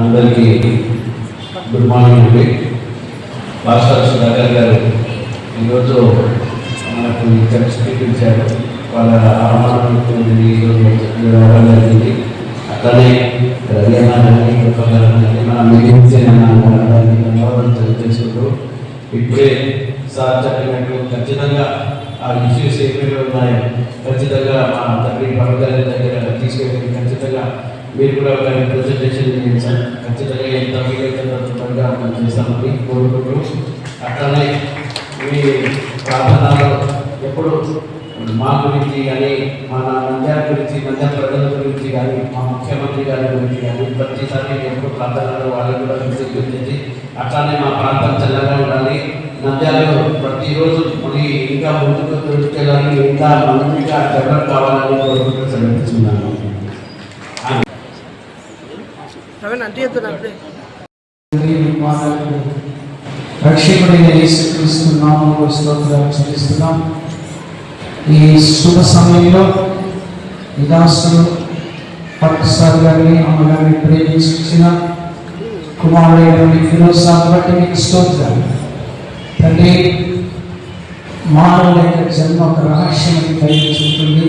అందరికీ good morning అండి. Master Sudhakar గారు ఈరోజు మనకు చర్చకి పిలిచారు. వాళ్ళ ఆహ్వానంతో ఈరోజు రావడం జరిగింది. అట్లనే మన మీటింగ్స్ ధన్యవాదాలు తెలియజేసుకుంటూ ఇప్పుడే సార్ చెప్పినట్టు ఖచ్చితంగా ఆ ఇష్యూస్ ఏమేమి ఉన్నాయో ఖచ్చితంగా మా తండ్రి పట్టుదల దగ్గర తీసుకెళ్ళి ఖచ్చితంగా మీరు కూడా ఒక ప్రజెంటేషన్ చేయించాలి. ఖచ్చితంగా ఎంత వీలైతే త్వరగా మనం చేస్తామని కోరుకుంటూ అట్లనే మీ ప్రార్థనలో ఎప్పుడు మా గురించి కానీ మన నంద్యాల గురించి, నంద్యాల ప్రజల గురించి కానీ, మా ముఖ్యమంత్రి గారి గురించి కానీ ప్రతిసారి ఎప్పుడు ప్రార్థనలు వాళ్ళని కూడా విశ్లేషించి అట్లానే మా ప్రాంతం చల్లగా ఉండాలి. నంద్యాలలో ప్రతిరోజు మరి ఇంకా ముందుకు తీసుకెళ్ళాలి, ఇంకా మంచిగా డెవలప్ కావాలని కోరుకుంటూ సెలవుతున్నాను. రక్షకుడైన యేసుక్రీస్తు నామములో స్తోత్రాలు చెల్లిస్తున్నాం. ఈ శుభ సమయంలో విదాసులు పట్టుసారి గారిని, అమ్మగారిని ప్రేమించిన కుమారుడైన ఫిరోజ్ సాబ్ బట్టి మీకు స్తోత్రాలు. తండ్రి, మానవుల యొక్క జన్మ ఒక రహస్యాన్ని కలిగించుకుంటుంది.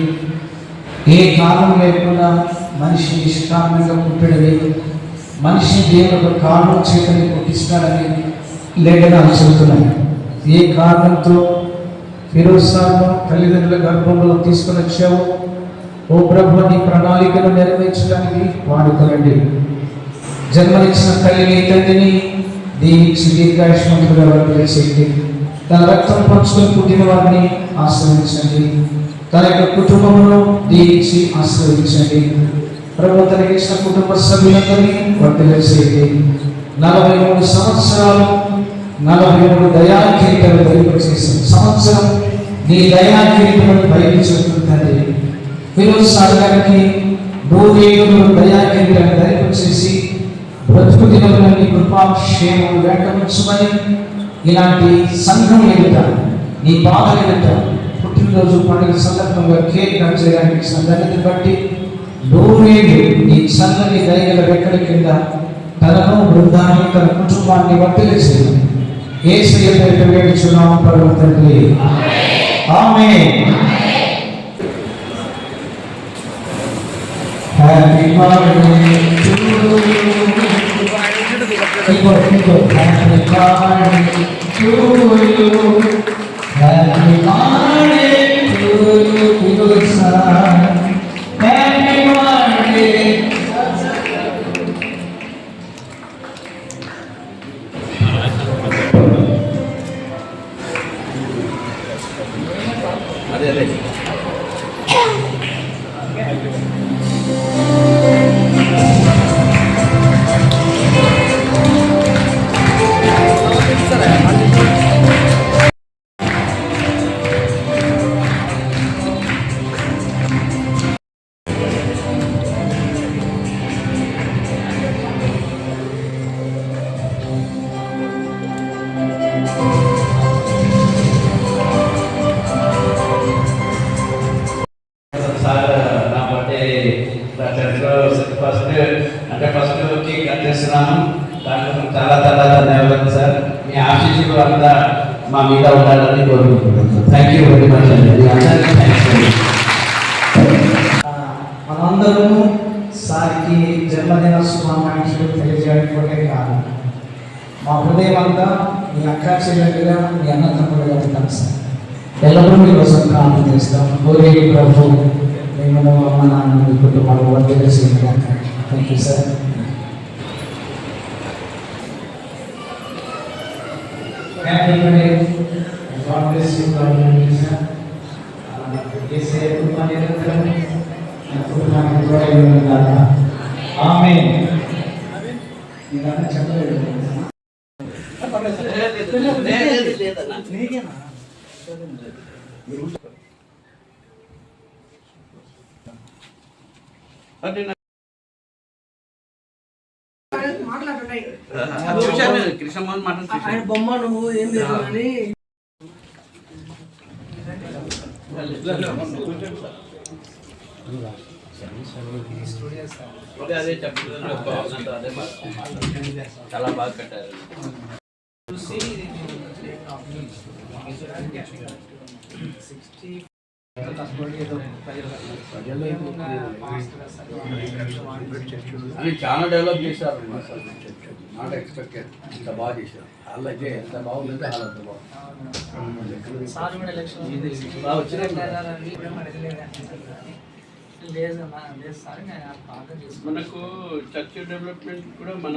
ఏ కారణం లేకుండా మనిషి నిష్కారణంగా పుట్టడం లేదు. మనిషి దేవుడు ఒక కారణం చేతని పుట్టిస్తాడని లేఖనాలు చెబుతున్నాయి. ఏ కారణంతో ఫిరోజ్ సాబ్ను తల్లిదండ్రుల గర్భంలో తీసుకుని వచ్చావు, ఓ ప్రభు, నీ ప్రణాళికను నెరవేర్చడానికి వాడుకోనండి. జన్మనిచ్చిన తల్లిని, తండ్రిని దీవించి దీర్ఘాయుష్మంతులుగా వర్తించండి. తన రక్తం పంచుకొని పుట్టిన వారిని ఆశ్రయించండి. తన యొక్క కుటుంబంలో దీవించి ఆశ్రయించండి. ప్రభు తనకిచ్చిన కుటుంబ సభ్యులందరినీ వర్తించేయండి. 43 సంవత్సరాలు 43 దయాకిరీటాలు ధరింపచేసిన సంవత్సరం నీ దయాకిరీటమును బయలుచుంటుందండి. ఫిరోజ్ సాబ్ గారికి 100 ఏళ్ళు దయాకిరీటాన్ని ధరింపచేసి బ్రతుకు దినములను నీ కృపాక్షేమము వెంటబుచ్చుమని ఇలాంటి సంఘం ఎదుట, నీ బాధల ఎదుట పుట్టినరోజు పండుగ సందర్భంగా కేక్ కట్ చేయడానికి సందర్భాన్ని బట్టి 100 ఏళ్ళు నీ చల్లని దయగల రెక్కల కింద తనను, బృందాన్ని, తన కుటుంబాన్ని వర్తిల్చేయండి. యేసయ్య పేరిట వేడుచున్నాము పరమ తండ్రి, ఆమేన్. Happy birthday to you, happy birthday to you, happy birthday to you Feroz సాబ్, happy birthday. First cake cut చేస్తున్నాను. దానికి చాలా చాలా ధన్యవాదాలు సార్. మీ ఆశీస్సులు అంతా మా మీద ఉండాలని కోరుకుంటున్నాను sir. Thank you very much అండి. అందరికీ థ్యాంక్స్ అండి. మనందరము సార్కి జన్మదిన శుభాకాంక్షలు తెలియజేయకపోతే కాదు, మా హృదయం అంతా మీ అక్క చెల్లెలుగా, మీ అన్న తమ్ముడుగా ఉంటాం సార్. ఎల్లప్పుడూ మీకోసం ప్రార్థన చేస్తాం. గోరే ప్రభు మేము అమ్మ నాన్న మీ కుటుంబాలు వర్తిల్చేయండి. Thank you sir. Happy birthday. God bless you. God bless you. Yesayya కృప నిరంతరం నా కుటుంబానికి తోడై ఉండాలి. ఆమేన్. ఇదంతా చెప్పలేదు. నీకేనా? కృష్ణమోహన్ మాట బొమ్మ నువ్వు ఏం లేదు అని ఇది స్టూడియో సార్. అదే చెప్తున్నాను, అదే చాలా బాగా కట్టారు. చూసి ఇది అని చాలా డెవలప్ చేశారు. నాట్ ఎక్స్పెక్టెడ్, ఇంత బాగా చేశారు. హాల్ అయితే ఎంత బాగుందంటే హాల్ అంత బాగుంది. సార్ కూడా ఎలక్షన్ బాగా వచ్చినాయి. లేదన్నా లేదు సార్, నేను బాగా చేసుకున్నాను. మనకు చర్చ్ డెవలప్మెంట్ కూడా మన